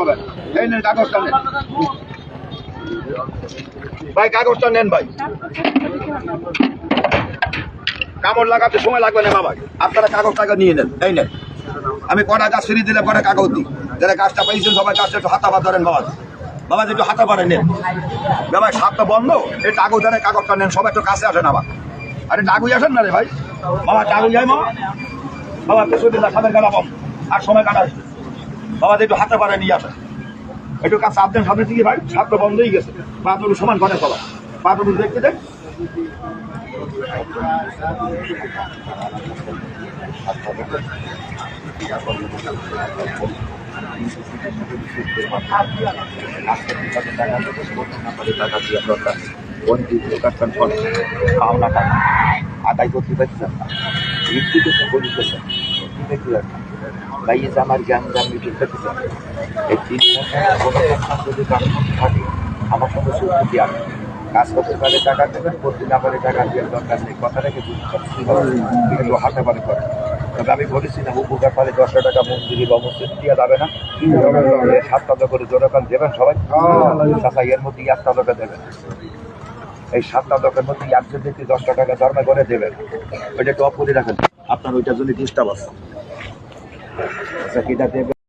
চলেন। এই নেন কাগজটা নেন ভাই, কাগজটা নেন ভাই। কামড় লাগাতে সময় লাগবে না বাবা, আপনারা কাগজ টাকা নিয়ে নেন। এই নেন, আমি কটা গাছ ফিরিয়ে দিলে পরে কাগজ দিই। যারা গাছটা পাইছেন সবাই গাছটা একটু হাতা পা ধরেন বাবা, বাবা একটু হাতা পারে নেন বাবা। সাপটা বন্ধ, এই কাগজের কাগজটা নেন, সবাই একটু কাছে আসেন আবার। আরে ডাকুই আসেন না রে ভাই, বাবা ডাকুই যায় মা বাবা, পেছন দিন না সামনের গালা বম আর সময় কাটা বাবা, একটু হাতে পারে নিয়ে আসেন। একটু কাজ চাপ দেন সামনের দিকে ভাই, সাপটা বন্ধই গেছে। পা দুটো সমান করে চলো, পা দুটো দেখতে দেখ। আদায় করতে পারছেন না, ভাই আমার জ্ঞান জ্ঞান মিটিং করতেছেন। এই 3 মাস যদি কাজ থাকে আমার সঙ্গে সুযোগ আসে, কাজ করতে পারে টাকা দেবেন, করতে না পারে টাকা দেওয়ার দরকার নেই। কথাটাকে কিন্তু হাতে পারে করে। তবে আমি বলেছি না উপকার পারে 10 টাকা মন্দিরি বা মসজিদ দিয়ে যাবে না, 7 টাকা করে জোরকাল দেবেন সবাই। চাষা এর মধ্যে 1 টাকা দেবেন, এই 7 টাকার মধ্যে একজন ব্যক্তি 10 টাকা ধর্মে করে দেবেন। ওইটা একটু অফ করে রাখেন, আপনার ওইটার জন্য ডিস্টার্ব আছে। আচ্ছা, কিটা দেবে।